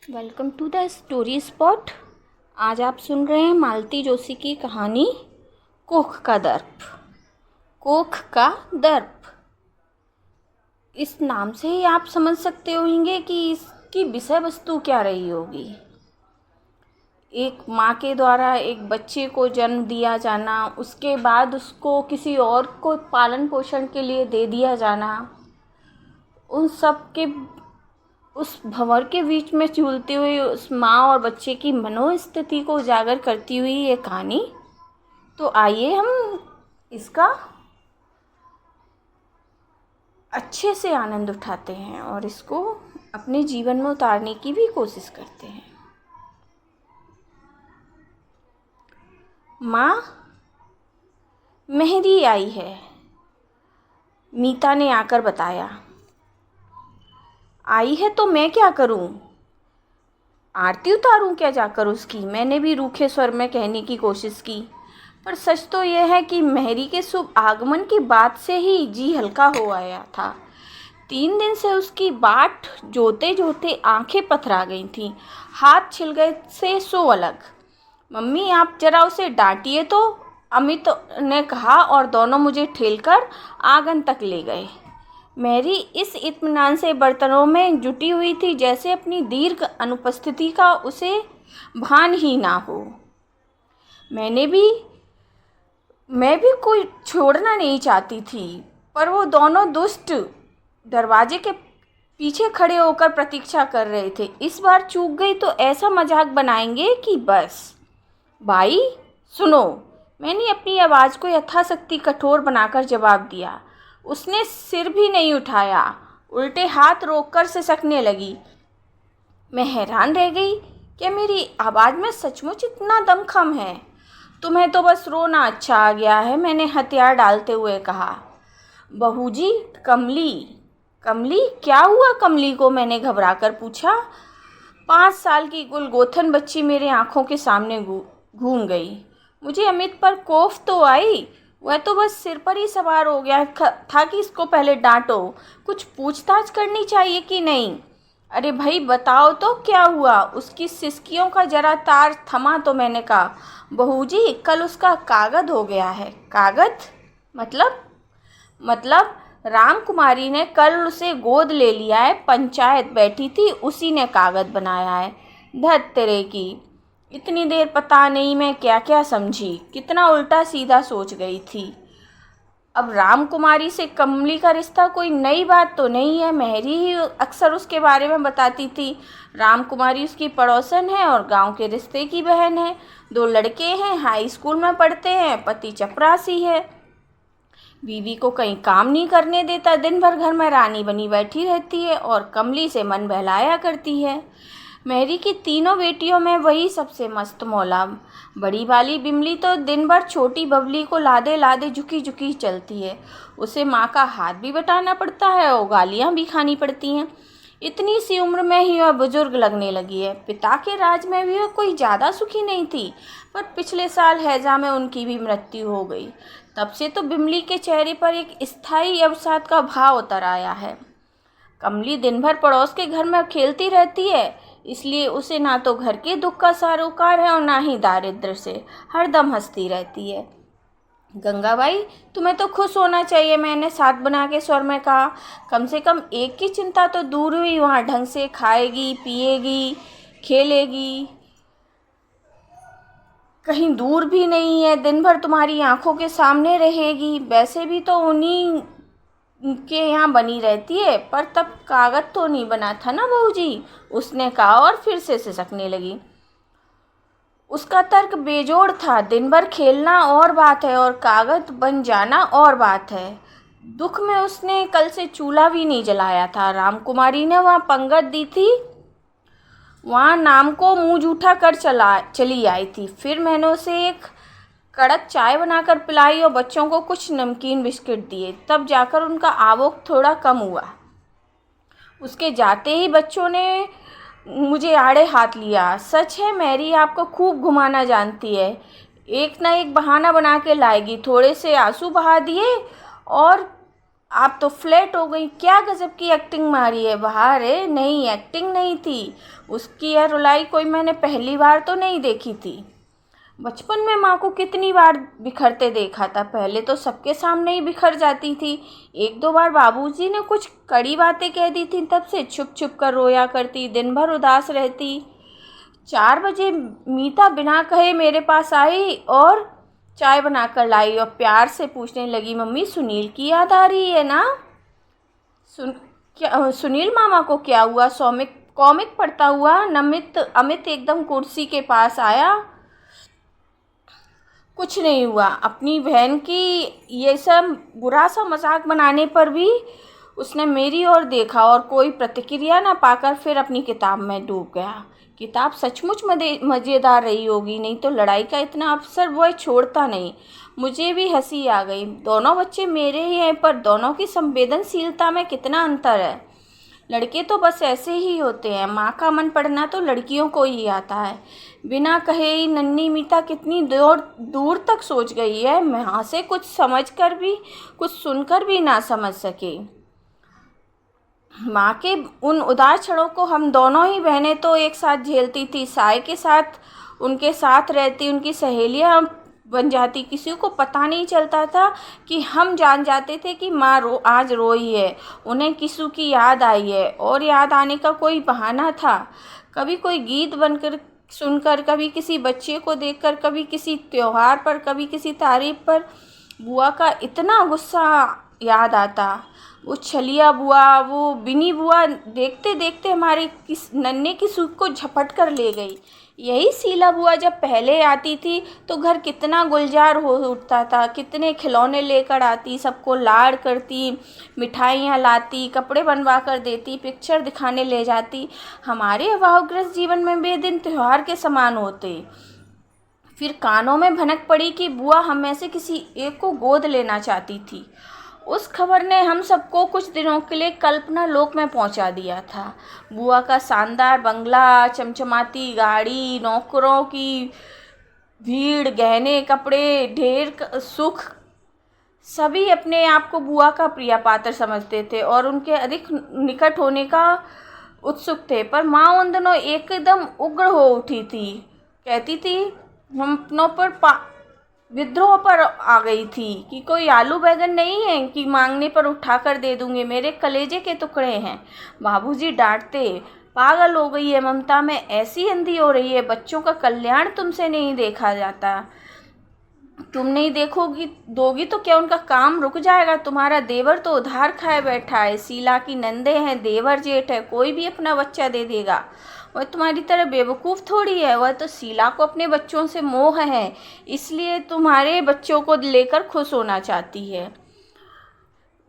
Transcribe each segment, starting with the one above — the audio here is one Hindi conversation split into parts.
Welcome to the story spot. आज आप सुन रहे हैं मालती जोशी की कहानी कोख का दर्प। कोख का दर्प, इस नाम से ही आप समझ सकते होंगे कि इसकी विषय वस्तु क्या रही होगी। एक माँ के द्वारा एक बच्चे को जन्म दिया जाना, उसके बाद उसको किसी और को पालन पोषण के लिए दे दिया जाना, उन सब के उस भंवर के बीच में झूलती हुई उस माँ और बच्चे की मनोस्थिति को उजागर करती हुई ये कहानी। तो आइए हम इसका अच्छे से आनंद उठाते हैं और इसको अपने जीवन में उतारने की भी कोशिश करते हैं। माँ, मेहंदी आई है, मीता ने आकर बताया। आई है तो मैं क्या करूं? आरती उतारूं क्या जाकर उसकी? मैंने भी रूखे स्वर में कहने की कोशिश की, पर सच तो यह है कि मेहरी के शुभ आगमन की बात से ही जी हल्का हो आया था। 3 दिन से उसकी बाट जोते जोते आंखें पथरा गई थीं, हाथ छिल गए से सो अलग। मम्मी, आप जरा उसे डांटिए तो, अमित ने कहा और दोनों मुझे ठेलकर आंगन तक ले गए। मैरी इस इत्मीनान से बर्तनों में जुटी हुई थी जैसे अपनी दीर्घ अनुपस्थिति का उसे भान ही ना हो। मैं भी कोई छोड़ना नहीं चाहती थी, पर वो दोनों दुष्ट दरवाजे के पीछे खड़े होकर प्रतीक्षा कर रहे थे। इस बार चूक गई तो ऐसा मजाक बनाएंगे कि बस। भाई सुनो, मैंने अपनी आवाज़ को यथाशक्ति कठोर बनाकर जवाब दिया। उसने सिर भी नहीं उठाया, उल्टे हाथ रोककर सिसकने लगी। मैं हैरान रह गई, क्या मेरी आवाज़ में सचमुच इतना दमखम है? तुम्हें तो बस रोना अच्छा आ गया है, मैंने हथियार डालते हुए कहा। बहूजी, कमली क्या हुआ कमली को? मैंने घबराकर पूछा। 5 साल की गुलगोथन बच्ची मेरे आंखों के सामने घूम गई। मुझे अमित पर खौफ तो आई, वह तो बस सिर पर ही सवार हो गया था कि इसको पहले डांटो, कुछ पूछताछ करनी चाहिए कि नहीं। अरे भाई बताओ तो क्या हुआ? उसकी सिसकियों का जरा तार थमा तो मैंने कहा, बहूजी कल उसका कागज हो गया है। कागज? मतलब राम कुमारी ने कल उसे गोद ले लिया है, पंचायत बैठी थी, उसी ने कागज बनाया है। धत तेरे की, इतनी देर पता नहीं मैं क्या क्या समझी, कितना उल्टा सीधा सोच गई थी। अब राम कुमारी से कमली का रिश्ता कोई नई बात तो नहीं है, मेहरी ही अक्सर उसके बारे में बताती थी। राम कुमारी उसकी पड़ोसन है और गांव के रिश्ते की बहन है। 2 लड़के हैं, हाई स्कूल में पढ़ते हैं, पति चपरासी है, बीवी को कहीं काम नहीं करने देता, दिन भर घर में रानी बनी बैठी रहती है और कमली से मन बहलाया करती है। मेहरी की तीनों बेटियों में वही सबसे मस्त मौला। बड़ी वाली बिमली तो दिन भर छोटी बबली को लादे लादे झुकी झुकी चलती है, उसे माँ का हाथ भी बटाना पड़ता है और गालियाँ भी खानी पड़ती हैं। इतनी सी उम्र में ही वह बुजुर्ग लगने लगी है। पिता के राज में भी वह कोई ज़्यादा सुखी नहीं थी, पर पिछले साल हैजा में उनकी भी मृत्यु हो गई। तब से तो बिमली के चेहरे पर एक स्थायी अवसाद का भाव उतर आया है। कमली दिन भर पड़ोस के घर में खेलती रहती है, इसलिए उसे ना तो घर के दुख का सरोकार है और ना ही दारिद्र्य से, हरदम हंसती रहती है। गंगाबाई, तुम्हें तो खुश होना चाहिए, मैंने साथ बना के स्वर में कहा। कम से कम एक की चिंता तो दूर हुई, वहाँ ढंग से खाएगी, पिएगी, खेलेगी, कहीं दूर भी नहीं है, दिन भर तुम्हारी आंखों के सामने रहेगी। वैसे भी तो उन्हीं के यहाँ बनी रहती है, पर तब कागज तो नहीं बना था ना बहूजी, उसने कहा और फिर से सिसकने लगी। उसका तर्क बेजोड़ था, दिन भर खेलना और बात है और कागज बन जाना और बात है। दुख में उसने कल से चूल्हा भी नहीं जलाया था। राम कुमारी ने वहाँ पंगत दी थी, वहाँ नाम को मुंह जूठा कर चली आई थी। फिर मैंने उसे एक कड़क चाय बनाकर पिलाई और बच्चों को कुछ नमकीन बिस्किट दिए, तब जाकर उनका आवेग थोड़ा कम हुआ। उसके जाते ही बच्चों ने मुझे आड़े हाथ लिया। सच है, मैरी आपको खूब घुमाना जानती है, एक ना एक बहाना बना के लाएगी। थोड़े से आंसू बहा दिए और आप तो फ्लैट हो गई, क्या गजब की एक्टिंग मारी है बाहर है। नहीं, एक्टिंग नहीं थी, उसकी यह रुलाई कोई मैंने पहली बार तो नहीं देखी थी। बचपन में माँ को कितनी बार बिखरते देखा था, पहले तो सबके सामने ही बिखर जाती थी। एक दो बार बाबूजी ने कुछ कड़ी बातें कह दी थी, तब से छुप छुप कर रोया करती, दिन भर उदास रहती। 4 बजे मीता बिना कहे मेरे पास आई और चाय बनाकर लाई और प्यार से पूछने लगी, मम्मी सुनील की याद आ रही है ना? सुनील मामा को क्या हुआ? सौमिक कॉमिक पढ़ता हुआ अमित एकदम कुर्सी के पास आया। कुछ नहीं हुआ। अपनी बहन की ये सब बुरा सा मजाक बनाने पर भी उसने मेरी ओर देखा और कोई प्रतिक्रिया ना पाकर फिर अपनी किताब में डूब गया। किताब सचमुच मज़ेदार रही होगी, नहीं तो लड़ाई का इतना अवसर वह छोड़ता नहीं। मुझे भी हंसी आ गई। दोनों बच्चे मेरे ही हैं, पर दोनों की संवेदनशीलता में कितना अंतर है। लड़के तो बस ऐसे ही होते हैं, माँ का मन पढ़ना तो लड़कियों को ही आता है। बिना कहे ही नन्ही मीता कितनी दूर तक सोच गई है, माँ से कुछ समझकर भी कुछ सुनकर भी ना समझ सके। माँ के उन उदास क्षणों को हम दोनों ही बहनें तो एक साथ झेलती थी, साय के साथ उनके साथ रहती, उनकी सहेलियाँ बन जाती। किसी को पता नहीं चलता था कि हम जान जाते थे कि माँ आज रोई है, उन्हें किसी की याद आई है। और याद आने का कोई बहाना था, कभी कोई गीत बनकर सुनकर, कभी किसी बच्चे को देखकर, कभी किसी त्योहार पर, कभी किसी तारीफ पर। बुआ का इतना गुस्सा याद आता, वो छलिया बुआ, वो बिनी बुआ देखते देखते हमारे नन्हे की सूख को झपट कर ले गई। यही शीला बुआ जब पहले आती थी तो घर कितना गुलजार हो उठता था, कितने खिलौने लेकर आती, सबको लाड़ करती, मिठाइयाँ लाती, कपड़े बनवा कर देती, पिक्चर दिखाने ले जाती। हमारे अभावग्रस्त जीवन में वे दिन त्योहार के समान होते। फिर कानों में भनक पड़ी कि बुआ हम में से किसी एक को गोद लेना चाहती थी। उस खबर ने हम सबको कुछ दिनों के लिए कल्पना लोक में पहुंचा दिया था। बुआ का शानदार बंगला, चमचमाती गाड़ी, नौकरों की भीड़, गहने, कपड़े, ढेर सुख, सभी अपने आप को बुआ का प्रिय पात्र समझते थे और उनके अधिक निकट होने का उत्सुक थे। पर माँ उन दिनों एकदम उग्र हो उठी थी, कहती थी हम अपनों पर विद्रोह पर आ गई थी कि कोई आलू बैगन नहीं है कि मांगने पर उठा कर दे दूंगे, मेरे कलेजे के टुकड़े हैं। बाबूजी डांटते, पागल हो गई है ममता में, ऐसी अंधी हो रही है, बच्चों का कल्याण तुमसे नहीं देखा जाता, तुम नहीं दोगी तो क्या उनका काम रुक जाएगा? तुम्हारा देवर तो उधार खाए बैठा है, शीला की नंदे हैं, देवर जेठ है, कोई भी अपना बच्चा दे देगा। वह तुम्हारी तरह बेवकूफ़ थोड़ी है, वह तो शीला को अपने बच्चों से मोह है, इसलिए तुम्हारे बच्चों को लेकर खुश होना चाहती है।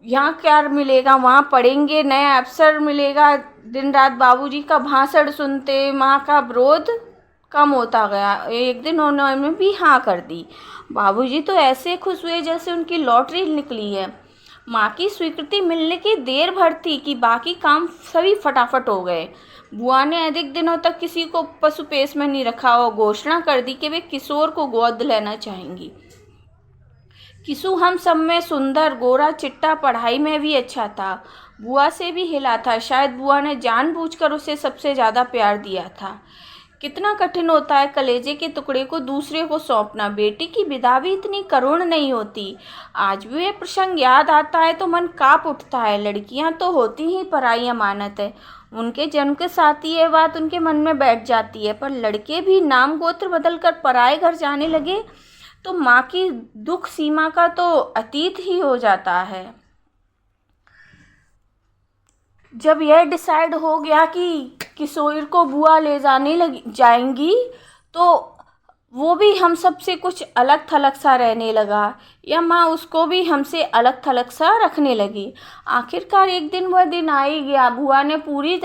यहाँ क्या मिलेगा, वहाँ पढ़ेंगे, नया अवसर मिलेगा। दिन रात बाबूजी का भाषण सुनते माँ का विरोध कम होता गया। एक दिन उन्होंने भी हाँ कर दी। बाबूजी तो ऐसे खुश हुए जैसे उनकी लॉटरी निकली है। माँ की स्वीकृति मिलने की देर भर थी कि बाकी काम सभी फटाफट हो गए। बुआ ने अधिक दिनों तक किसी को पशुपेश में नहीं रखा और घोषणा कर दी कि वे किशोर को गोद लेना चाहेंगी। किशु हम सब में सुंदर, गोरा, चिट्टा, पढ़ाई में भी अच्छा था, बुआ से भी हिला था। शायद बुआ ने जानबूझकर उसे सबसे ज़्यादा प्यार दिया था। कितना कठिन होता है कलेजे के टुकड़े को दूसरे को सौंपना। बेटी की विदा भी इतनी करुण नहीं होती। आज भी यह प्रसंग याद आता है तो मन काँप उठता है। लड़कियां तो होती ही पराई अमानत है, उनके जन्म के साथ ही यह बात उनके मन में बैठ जाती है। पर लड़के भी नाम गोत्र बदलकर पराए घर जाने लगे तो माँ की दुख सीमा का तो अतीत ही हो जाता है। जब यह डिसाइड हो गया कि किशोर को बुआ ले जाएंगी तो वो भी हम सब से कुछ अलग थलग सा रहने लगा, या माँ उसको भी हमसे अलग थलग सा रखने लगी। आखिरकार एक दिन वह दिन आ ही गया। बुआ ने पूरी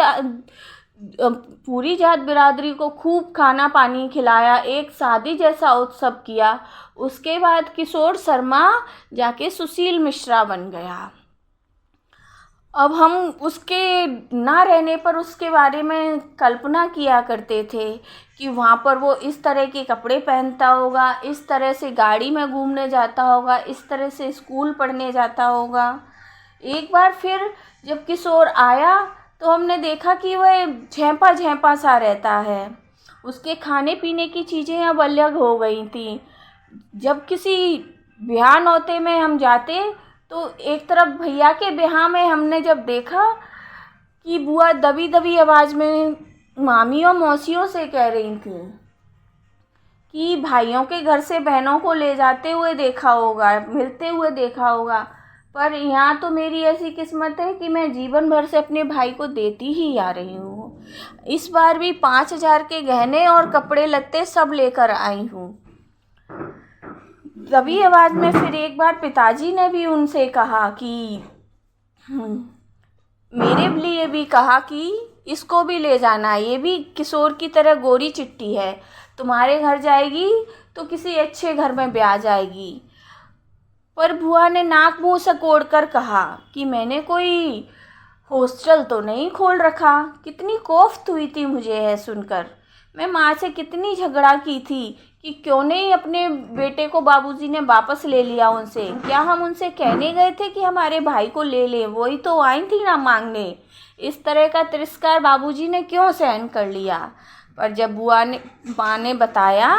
जात बिरादरी को खूब खाना पानी खिलाया, एक शादी जैसा उत्सव किया। उसके बाद किशोर शर्मा जाके सुशील मिश्रा बन गया। अब हम उसके ना रहने पर उसके बारे में कल्पना किया करते थे कि वहाँ पर वो इस तरह के कपड़े पहनता होगा, इस तरह से गाड़ी में घूमने जाता होगा, इस तरह से स्कूल पढ़ने जाता होगा, एक बार फिर जब किशोर आया तो हमने देखा कि वह झेंपा झेंपा सा रहता है। उसके खाने पीने की चीज़ें अब अलग हो गई थी। जब किसी ब्याह नौते में हम जाते तो एक तरफ भैया के ब्याह में हमने जब देखा कि बुआ दबी दबी आवाज़ में मामी और मौसियों से कह रही थी कि भाइयों के घर से बहनों को ले जाते हुए देखा होगा, मिलते हुए देखा होगा, पर यहाँ तो मेरी ऐसी किस्मत है कि मैं जीवन भर से अपने भाई को देती ही आ रही हूँ। इस बार भी 5,000 के गहने और कपड़े लत्ते सब लेकर आई हूँ। दबी आवाज़ में फिर एक बार पिताजी ने भी उनसे कहा कि मेरे लिए भी कहा कि इसको भी ले जाना, ये भी किशोर की तरह गोरी चिट्टी है, तुम्हारे घर जाएगी तो किसी अच्छे घर में ब्याह जाएगी। पर बुआ ने नाक मुंह सकोड़ कर कहा कि मैंने कोई हॉस्टल तो नहीं खोल रखा। कितनी कोफ्त हुई थी मुझे यह सुनकर। मैं माँ से कितनी झगड़ा की थी कि क्यों नहीं अपने बेटे को बाबूजी ने वापस ले लिया उनसे। क्या हम उनसे कहने गए थे कि हमारे भाई को ले लें, वही तो आई थी ना मांगने। इस तरह का तिरस्कार बाबूजी ने क्यों सहन कर लिया। पर जब माँ ने बताया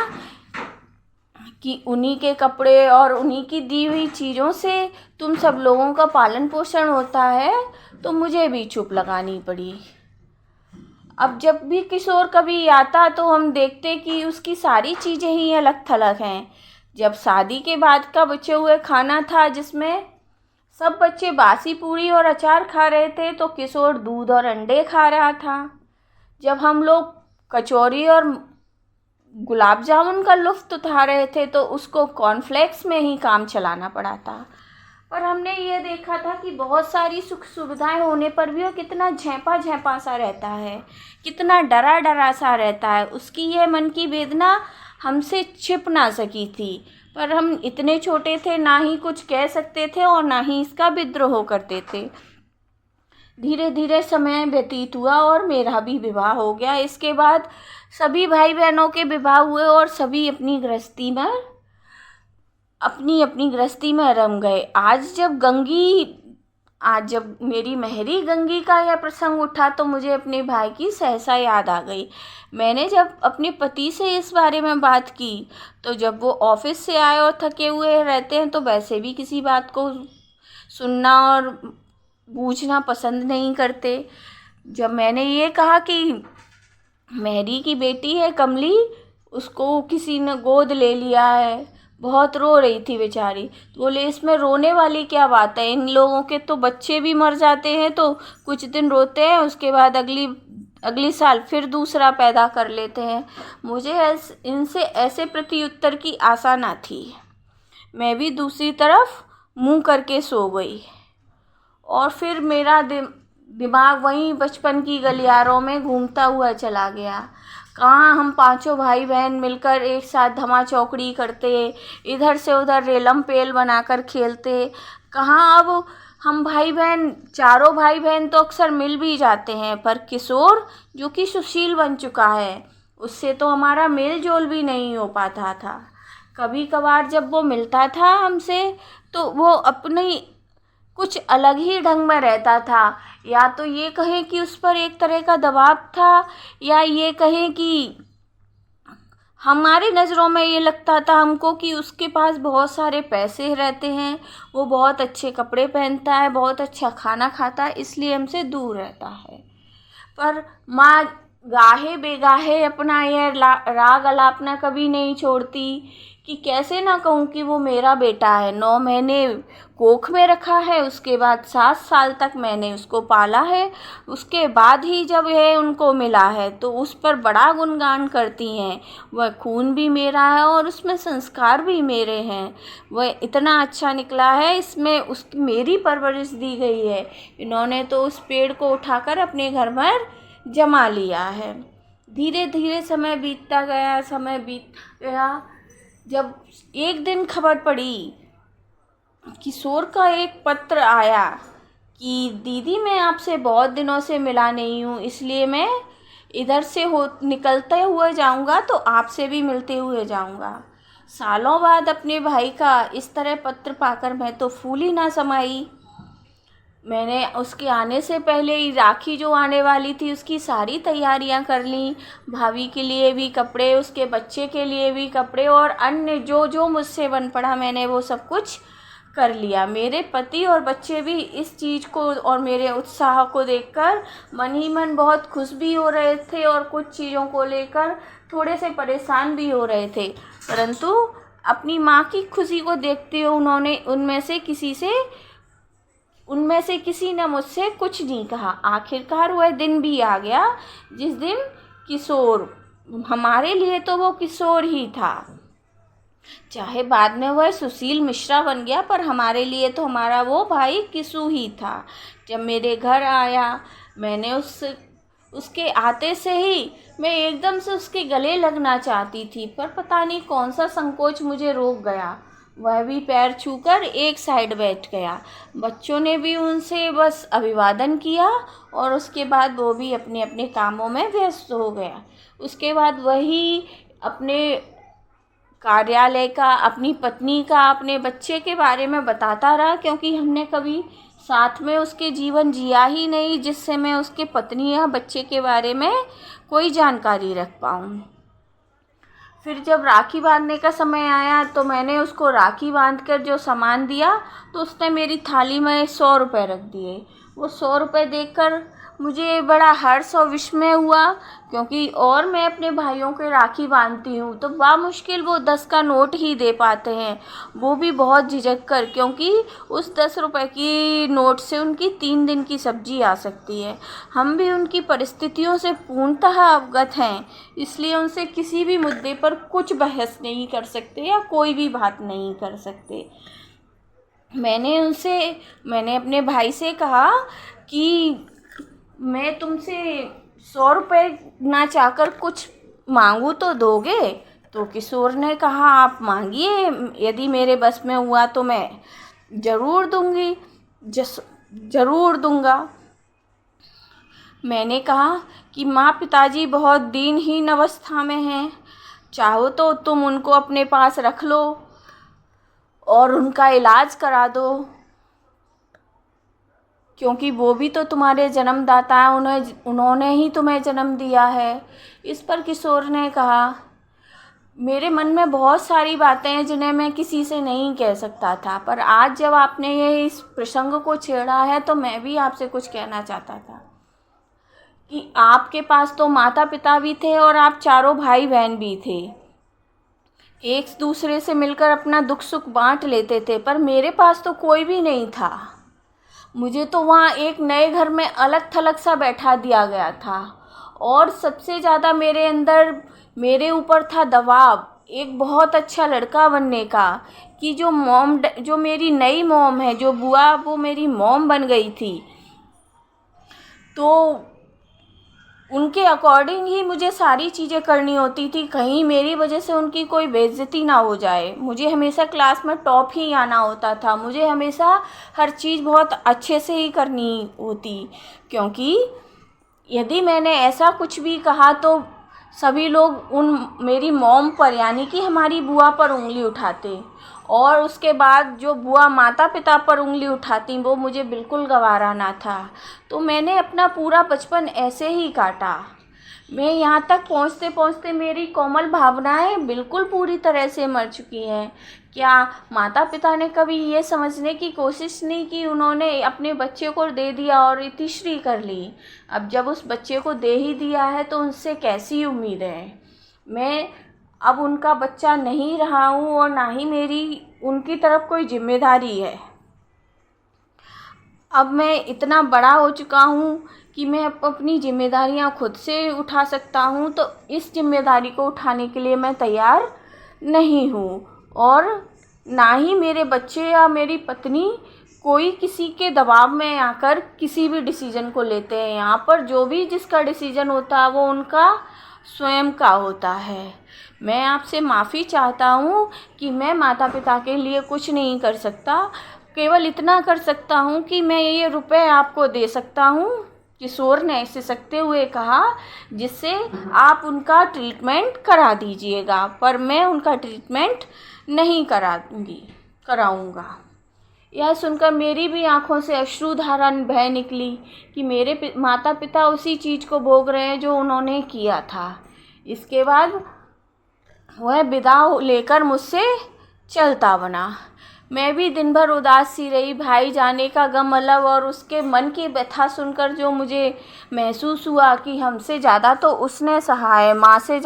कि उन्हीं के कपड़े और उन्हीं की दी हुई चीज़ों से तुम सब लोगों का पालन पोषण होता है, तो मुझे भी चुप लगानी पड़ी। अब जब भी किशोर कभी आता तो हम देखते कि उसकी सारी चीज़ें ही अलग थलग हैं। जब शादी के बाद का बचे हुए खाना था जिसमें सब बच्चे बासी पूरी और अचार खा रहे थे, तो किशोर दूध और अंडे खा रहा था। जब हम लोग कचौरी और गुलाब जामुन का लुत्फ़ उठा रहे थे तो उसको कॉर्नफ्लेक्स में ही काम चलाना पड़ा था। पर हमने ये देखा था कि बहुत सारी सुख सुविधाएं होने पर भी वो कितना झेंपा झेंपा सा रहता है, कितना डरा डरा सा रहता है। उसकी यह मन की वेदना हमसे छिप ना सकी थी, पर हम इतने छोटे थे, ना ही कुछ कह सकते थे और ना ही इसका विद्रोह करते थे। धीरे धीरे समय व्यतीत हुआ और मेरा भी विवाह हो गया। इसके बाद सभी भाई बहनों के विवाह हुए और सभी अपनी अपनी गृहस्थी में रम गए। आज जब मेरी मेहरी गंगी का यह प्रसंग उठा तो मुझे अपने भाई की सहसा याद आ गई। मैंने जब अपने पति से इस बारे में बात की तो जब वो ऑफिस से आए और थके हुए रहते हैं तो वैसे भी किसी बात को सुनना और बूझना पसंद नहीं करते। जब मैंने ये कहा कि मेहरी की बेटी है कमली, उसको किसी ने गोद ले लिया है, बहुत रो रही थी बेचारी, तो बोले इसमें रोने वाली क्या बात है, इन लोगों के तो बच्चे भी मर जाते हैं तो कुछ दिन रोते हैं, उसके बाद अगली साल फिर दूसरा पैदा कर लेते हैं। मुझे इनसे ऐसे प्रत्युत्तर की आशा ना थी। मैं भी दूसरी तरफ मुंह करके सो गई और फिर मेरा दिमाग वहीं बचपन की गलियारों में घूमता हुआ चला गया। कहाँ हम पांचों भाई बहन मिलकर एक साथ धमा चौकड़ी करते, इधर से उधर रेलम पेल बनाकर खेलते। कहाँ अब हम चारों भाई बहन तो अक्सर मिल भी जाते हैं, पर किशोर जो कि सुशील बन चुका है, उससे तो हमारा मेल जोल भी नहीं हो पाता था। कभी कभार जब वो मिलता था हमसे तो वो अपनी कुछ अलग ही ढंग में रहता था। या तो ये कहें कि उस पर एक तरह का दबाव था, या ये कहें कि हमारी नज़रों में ये लगता था हमको कि उसके पास बहुत सारे पैसे रहते हैं, वो बहुत अच्छे कपड़े पहनता है, बहुत अच्छा खाना खाता है, इसलिए हमसे दूर रहता है। पर माँ गाहे बेगाहे अपना यह राग अलापना कभी नहीं छोड़ती कि कैसे ना कहूँ कि वो मेरा बेटा है। 9 महीने कोख में रखा है, उसके बाद 7 साल तक मैंने उसको पाला है, उसके बाद ही जब यह उनको मिला है तो उस पर बड़ा गुणगान करती हैं। वह खून भी मेरा है और उसमें संस्कार भी मेरे हैं, वह इतना अच्छा निकला है, इसमें उसकी मेरी परवरिश दी गई है। इन्होंने तो उस पेड़ को उठाकर अपने घर में जमा लिया है। धीरे धीरे समय बीतता गया। जब एक दिन खबर पड़ी, किशोर का एक पत्र आया कि दीदी मैं आपसे बहुत दिनों से मिला नहीं हूँ, इसलिए मैं इधर से निकलते हुए जाऊँगा तो आपसे भी मिलते हुए जाऊँगा। सालों बाद अपने भाई का इस तरह पत्र पाकर मैं तो फूली ना समाई। मैंने उसके आने से पहले ही राखी जो आने वाली थी उसकी सारी तैयारियां कर ली। भाभी के लिए भी कपड़े, उसके बच्चे के लिए भी कपड़े और अन्य जो जो मुझसे बन पड़ा मैंने वो सब कुछ कर लिया। मेरे पति और बच्चे भी इस चीज़ को और मेरे उत्साह को देखकर मन ही मन बहुत खुश भी हो रहे थे और कुछ चीज़ों को लेकर थोड़े से परेशान भी हो रहे थे। परंतु अपनी माँ की खुशी को देखते हुए उनमें से किसी ने मुझसे कुछ नहीं कहा। आखिरकार वह दिन भी आ गया जिस दिन किशोर, हमारे लिए तो वो किशोर ही था, चाहे बाद में वह सुशील मिश्रा बन गया, पर हमारे लिए तो हमारा वो भाई किशु ही था। जब मेरे घर आया, मैंने उसके आते से ही मैं एकदम से उसके गले लगना चाहती थी, पर पता नहीं कौन सा संकोच मुझे रोक गया। वह भी पैर छूकर एक साइड बैठ गया। बच्चों ने भी उनसे बस अभिवादन किया और उसके बाद वो भी अपने अपने कामों में व्यस्त हो गया। उसके बाद वही अपने कार्यालय का, अपनी पत्नी का, अपने बच्चे के बारे में बताता रहा, क्योंकि हमने कभी साथ में उसके जीवन जिया ही नहीं जिससे मैं उसके पत्नी या बच्चे के बारे में कोई जानकारी रख पाऊँ। फिर जब राखी बांधने का समय आया तो मैंने उसको राखी बांध कर जो सामान दिया तो उसने मेरी थाली में 100 रुपये रख दिए। वो 100 रुपये देखकर मुझे बड़ा हर्ष और विस्मय हुआ, क्योंकि और मैं अपने भाइयों के राखी बांधती हूँ तो बामुश्किल वो 10 का नोट ही दे पाते हैं, वो भी बहुत झिझक कर, क्योंकि उस 10 रुपये की नोट से उनकी 3 दिन की सब्जी आ सकती है। हम भी उनकी परिस्थितियों से पूर्णतः अवगत हैं, इसलिए उनसे किसी भी मुद्दे पर कुछ बहस नहीं कर सकते या कोई भी बात नहीं कर सकते। मैंने अपने भाई से कहा कि मैं तुमसे 100 रुपये ना चाहकर कुछ मांगू तो दोगे? तो किशोर ने कहा, आप मांगिए, यदि मेरे बस में हुआ तो मैं ज़रूर दूंगी, ज़रूर दूंगा। मैंने कहा कि माँ पिताजी बहुत दीनहीन अवस्था में हैं, चाहो तो तुम उनको अपने पास रख लो और उनका इलाज करा दो, क्योंकि वो भी तो तुम्हारे जन्मदाता हैं, उन्होंने ही तुम्हें जन्म दिया है। इस पर किशोर ने कहा, मेरे मन में बहुत सारी बातें हैं जिन्हें मैं किसी से नहीं कह सकता था, पर आज जब आपने ये इस प्रसंग को छेड़ा है तो मैं भी आपसे कुछ कहना चाहता था कि आपके पास तो माता पिता भी थे और आप चारों भाई बहन भी थे, एक दूसरे से मिलकर अपना दुख सुख बांट लेते थे, पर मेरे पास तो कोई भी नहीं था। मुझे तो वहाँ एक नए घर में अलग थलग सा बैठा दिया गया था और सबसे ज़्यादा मेरे ऊपर था दबाव एक बहुत अच्छा लड़का बनने का, कि जो मेरी नई मॉम है, जो बुआ, वो मेरी मॉम बन गई थी, तो उनके अकॉर्डिंग ही मुझे सारी चीज़ें करनी होती थी, कहीं मेरी वजह से उनकी कोई बेइज्जती ना हो जाए। मुझे हमेशा क्लास में टॉप ही आना होता था, मुझे हमेशा हर चीज़ बहुत अच्छे से ही करनी होती, क्योंकि यदि मैंने ऐसा कुछ भी कहा तो सभी लोग मेरी मॉम पर, यानी कि हमारी बुआ पर उंगली उठाते, और उसके बाद जो बुआ माता पिता पर उंगली उठाती वो मुझे बिल्कुल गवारा ना था। तो मैंने अपना पूरा बचपन ऐसे ही काटा। मैं यहाँ तक पहुँचते पहुँचते मेरी कोमल भावनाएं बिल्कुल पूरी तरह से मर चुकी हैं। क्या माता पिता ने कभी ये समझने की कोशिश नहीं की? उन्होंने अपने बच्चे को दे दिया और इतिश्री कर ली। अब जब उस बच्चे को दे ही दिया है तो उनसे कैसी उम्मीद है? मैं अब उनका बच्चा नहीं रहा हूँ और ना ही मेरी उनकी तरफ कोई जिम्मेदारी है। अब मैं इतना बड़ा हो चुका हूँ कि मैं अपनी जिम्मेदारियाँ खुद से उठा सकता हूँ, तो इस जिम्मेदारी को उठाने के लिए मैं तैयार नहीं हूँ, और ना ही मेरे बच्चे या मेरी पत्नी कोई किसी के दबाव में आकर किसी भी डिसीजन को लेते हैं। यहाँ पर जो भी जिसका डिसीजन होता है वो उनका स्वयं का होता है। मैं आपसे माफ़ी चाहता हूँ कि मैं माता पिता के लिए कुछ नहीं कर सकता, केवल इतना कर सकता हूँ कि मैं ये रुपए आपको दे सकता हूँ, किशोर ने सिसकते हुए कहा, जिससे आप उनका ट्रीटमेंट करा दीजिएगा, पर मैं उनका ट्रीटमेंट नहीं कराऊंगा। यह सुनकर मेरी भी आंखों से अश्रुधारा बह निकली कि मेरे माता पिता उसी चीज़ को भोग रहे हैं जो उन्होंने किया था। इसके बाद वह विदा लेकर मुझसे चलता बना। मैं भी दिन भर उदास सी रही। भाई जाने का गम अलग, और उसके मन की व्यथा सुनकर जो मुझे महसूस हुआ कि हमसे ज़्यादा तो उसने सहा है, माँ से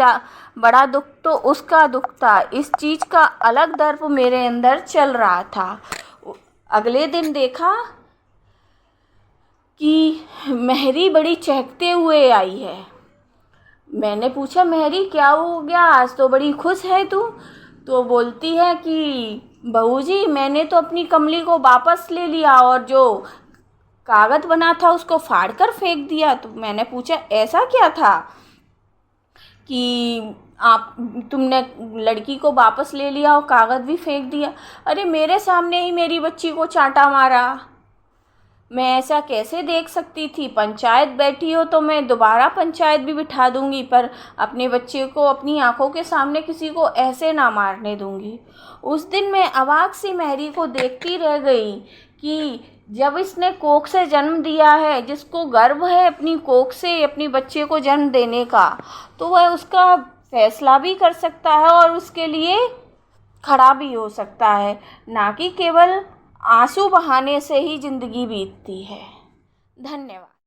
बड़ा दुख तो उसका दुख था। इस चीज़ का अलग दर्द मेरे अंदर चल रहा था। अगले दिन देखा कि महरी बड़ी चहकते हुए आई है। मैंने पूछा, महरी क्या हो गया, आज तो बड़ी खुश है तू? तो बोलती है कि बहू जी, मैंने तो अपनी कमली को वापस ले लिया और जो कागज़ बना था उसको फाड़ कर फेंक दिया। तो मैंने पूछा, ऐसा क्या था कि तुमने लड़की को वापस ले लिया और कागज़ भी फेंक दिया? अरे मेरे सामने ही मेरी बच्ची को चांटा मारा। मैं ऐसा कैसे देख सकती थी? पंचायत बैठी हो तो मैं दोबारा पंचायत भी बिठा दूंगी, पर अपने बच्चे को अपनी आंखों के सामने किसी को ऐसे ना मारने दूंगी। उस दिन मैं अवाक सी महरी को देखती रह गई कि जब इसने कोख से जन्म दिया है, जिसको गर्व है अपनी कोख से अपनी बच्चे को जन्म देने का, तो वह उसका फैसला भी कर सकता है और उसके लिए खड़ा भी हो सकता है, ना कि केवल आंसू बहाने से ही ज़िंदगी बीतती है। धन्यवाद।